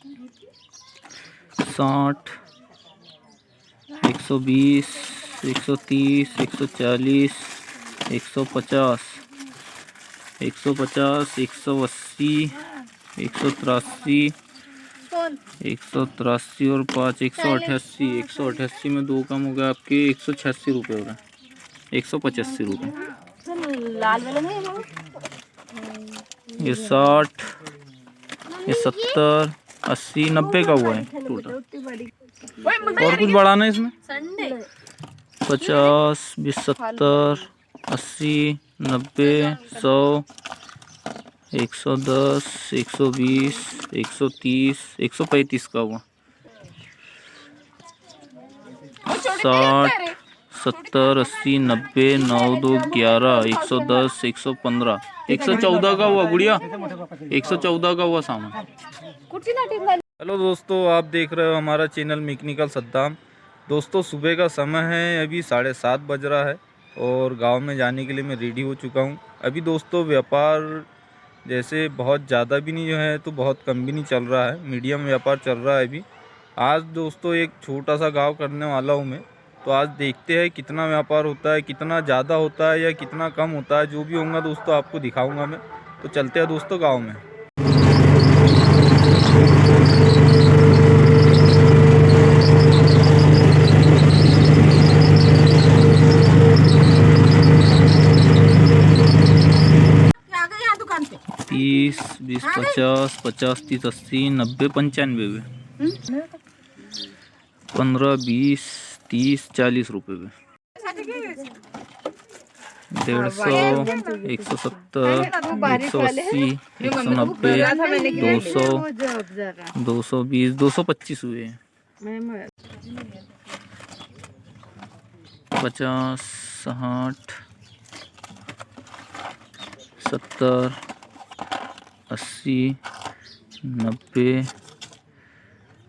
60, 120, 130, 140, 150, 150, 180, 183, 183 और 5 188। 188 में 2 कम हो गया आपके 186 रुपये हो गए, 185 रुपये। ये 60, ये 70, 80, 90 का हुआ है टोटल। और कुछ बढ़ाना है इसमें? 50, 20, 70, 80, 90, 100, 110, 120, 130, 135 का हुआ। 60, 70, 80, 90, 9, 2, 11, 110, 115, 114 का हुआ गुड़िया, 114 का हुआ सामान। हेलो दोस्तों, आप देख रहे हो हमारा चैनल मैकेनिकल सद्दाम। दोस्तों सुबह का समय है, अभी 7:30 बज रहा है और गांव में जाने के लिए मैं रेडी हो चुका हूं। अभी दोस्तों व्यापार जैसे बहुत ज़्यादा भी नहीं जो है तो बहुत कम भी नहीं चल रहा है, मीडियम व्यापार चल रहा है अभी। आज दोस्तों एक छोटा सा गांव करने वाला हूं मैं, तो आज देखते हैं कितना व्यापार होता है, कितना ज़्यादा होता है या कितना कम होता है। जो भी होगा दोस्तों आपको दिखाऊँगा मैं। तो चलते हैं दोस्तों गाँव में। दुकान पे 30, 20, 50, 50, 30, 80, 90, 95 पे, 15, 20, 30, 40 रुपये पे, 150, 170, 180, 190, 200, 220, 225 हुए हैं। 50, 60, 70, 80, 90,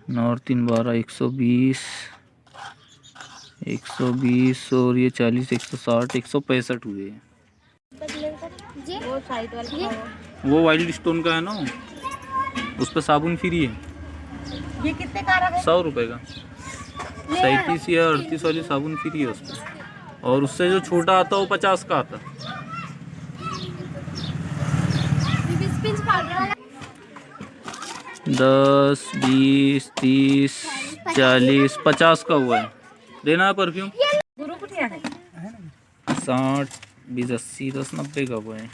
9 और 3 12, 120, 120 और ये 40, 160, 165 हुए हैं। वो वाइल्ड स्टोन का है ना, उस पर साबुन फ्री है। ये कितने का है? 100 रुपये का। 37 या 38 वाली साबुन फ्री है उस पर। और उससे जो छोटा आता है वो 50 का आता है। 10, 20, 30, 40, 50 का हुआ है। देना है परफ्यूम। 60, 20, 80, 10, 90 का हुआ है।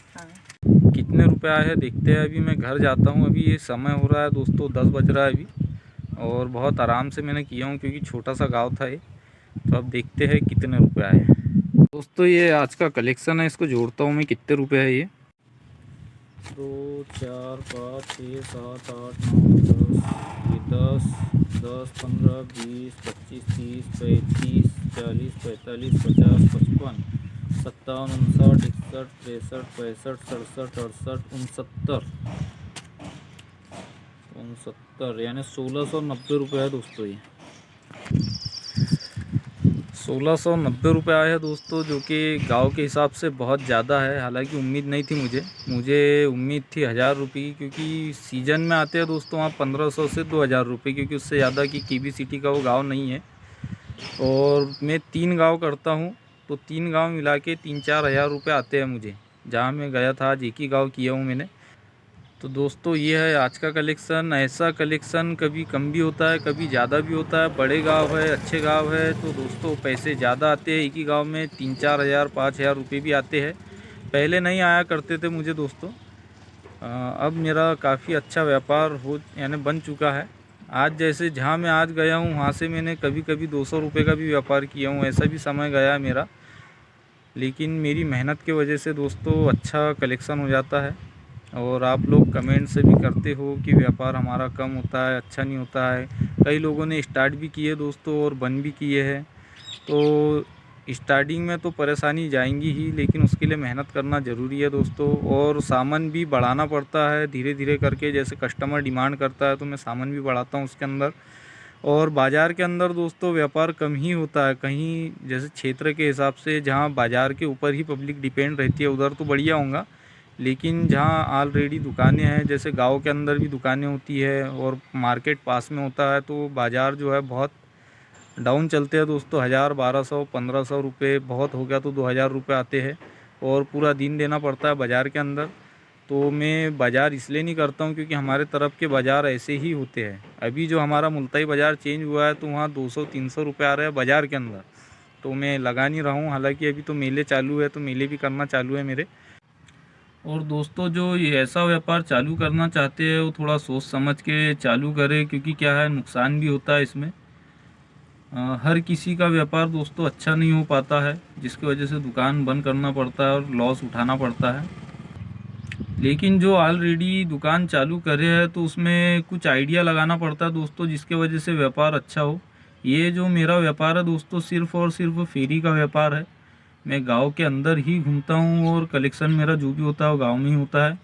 कितने रुपए आए हैं देखते हैं। अभी मैं घर जाता हूँ। अभी ये समय हो रहा है दोस्तों 10 बज रहा है अभी, और बहुत आराम से मैंने किया हूँ क्योंकि छोटा सा गांव था ये। तो अब देखते हैं कितने रुपए आए हैं। दोस्तों ये आज का कलेक्शन है, इसको जोड़ता हूँ मैं। कितने रुपए है ये? 2, 4, 5, 6, 7, 8, 9, 10, 10, 15, 20, 25, 30, 35, 40, 45, 50, 55, 57, 59, 61, 63, 65, 67, 68, 69, यानी 1690 रुपये है दोस्तों। ये 1690 रुपये आए हैं दोस्तों, जो कि गांव के हिसाब से बहुत ज़्यादा है। हालांकि उम्मीद नहीं थी मुझे उम्मीद थी 1000 रुपये की, क्योंकि सीजन में आते हैं दोस्तों वहाँ 1500 से 2000 रुपये, क्योंकि उससे ज़्यादा की केबी सिटी का वो गांव नहीं है। और मैं 3 गांव करता हूँ, तो 3 गांव मिला के 3-4 हज़ार रुपये आते हैं मुझे। जहाँ मैं गया था आज एक ही गाँव किया हूँ मैंने। तो दोस्तों ये है आज का कलेक्शन। ऐसा कलेक्शन कभी कम भी होता है, कभी ज़्यादा भी होता है। बड़े गांव है, अच्छे गांव है, तो दोस्तों पैसे ज़्यादा आते हैं। एक ही गांव में 3-4 हज़ार 5,000 रुपये भी आते हैं। पहले नहीं आया करते थे मुझे दोस्तों। अब मेरा काफ़ी अच्छा व्यापार यानी बन चुका है। आज जैसे जहाँ मैं आज गया हूँ वहाँ से मैंने कभी कभी 200 रुपये का भी व्यापार किया हूँ। ऐसा भी समय गया है मेरा, लेकिन मेरी मेहनत की वजह से दोस्तों अच्छा कलेक्शन हो जाता है। और आप लोग कमेंट से भी करते हो कि व्यापार हमारा कम होता है, अच्छा नहीं होता है। कई लोगों ने स्टार्ट भी किए दोस्तों और बंद भी किए हैं। तो स्टार्टिंग में तो परेशानी जाएंगी ही, लेकिन उसके लिए मेहनत करना ज़रूरी है दोस्तों। और सामान भी बढ़ाना पड़ता है धीरे धीरे करके। जैसे कस्टमर डिमांड करता है तो मैं सामान भी बढ़ाता हूँ उसके अंदर। और बाज़ार के अंदर दोस्तों व्यापार कम ही होता है। कहीं जैसे क्षेत्र के हिसाब से जहाँ बाज़ार के ऊपर ही पब्लिक डिपेंड रहती है उधर तो बढ़िया होगा, लेकिन जहाँ ऑलरेडी दुकानें हैं, जैसे गांव के अंदर भी दुकानें होती है और मार्केट पास में होता है, तो बाज़ार जो है बहुत डाउन चलते हैं दोस्तों। 1000, 1200, 1500 रुपये, बहुत हो गया तो 2000 रुपये आते हैं और पूरा दिन देना पड़ता है बाज़ार के अंदर। तो मैं बाज़ार इसलिए नहीं करता हूँ क्योंकि हमारे तरफ के बाज़ार ऐसे ही होते हैं। अभी जो हमारा मुल्ताई बाज़ार चेंज हुआ है तो वहाँ 200-300 रुपये आ रहे हैं बाज़ार के अंदर, तो मैं लगा नहीं रहा हूँ। हालांकि अभी तो मेले चालू है, तो मेले भी करना चालू है मेरे। और दोस्तों जो ये ऐसा व्यापार चालू करना चाहते हैं वो थोड़ा सोच समझ के चालू करें, क्योंकि क्या है, नुकसान भी होता है इसमें। हर किसी का व्यापार दोस्तों अच्छा नहीं हो पाता है, जिसकी वजह से दुकान बंद करना पड़ता है और लॉस उठाना पड़ता है। लेकिन जो ऑलरेडी दुकान चालू करे है तो उसमें कुछ आइडिया लगाना पड़ता है दोस्तों, जिसके वजह से व्यापार अच्छा हो। ये जो मेरा व्यापार है दोस्तों, सिर्फ़ और सिर्फ फेरी का व्यापार है। मैं गांव के अंदर ही घूमता हूँ और कलेक्शन मेरा जो भी होता है वो गांव में ही होता है।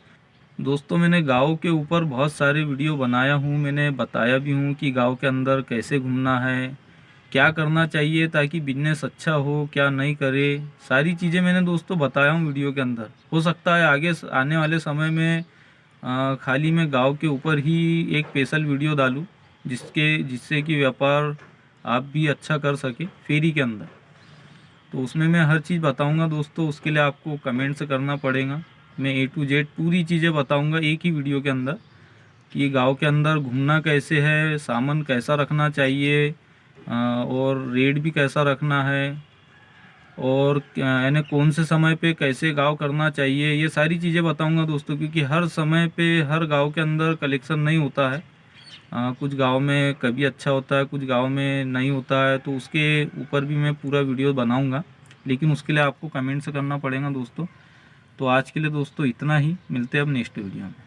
दोस्तों मैंने गांव के ऊपर बहुत सारे वीडियो बनाया हूँ, मैंने बताया भी हूँ कि गांव के अंदर कैसे घूमना है, क्या करना चाहिए ताकि बिजनेस अच्छा हो, क्या नहीं करे, सारी चीज़ें मैंने दोस्तों बताया हूँ वीडियो के अंदर। हो सकता है आगे आने वाले समय में खाली मैं गांव के ऊपर ही एक स्पेशल वीडियो डालूँ, जिससे कि व्यापार आप भी अच्छा कर सके फेरी के अंदर। तो उसमें मैं हर चीज़ बताऊंगा दोस्तों। उसके लिए आपको कमेंट्स करना पड़ेगा। मैं A to Z पूरी चीज़ें बताऊंगा एक ही वीडियो के अंदर, कि गांव के अंदर घूमना कैसे है, सामान कैसा रखना चाहिए, और रेट भी कैसा रखना है, और यानी कौन से समय पे कैसे गांव करना चाहिए, ये सारी चीज़ें बताऊंगा दोस्तों। क्योंकि हर समय पे हर गांव के अंदर कलेक्शन नहीं होता है। कुछ गांव में कभी अच्छा होता है, कुछ गांव में नहीं होता है, तो उसके ऊपर भी मैं पूरा वीडियो बनाऊंगा। लेकिन उसके लिए आपको कमेंट्स करना पड़ेगा दोस्तों। तो आज के लिए दोस्तों इतना ही, मिलते हैं अब नेक्स्ट वीडियो में।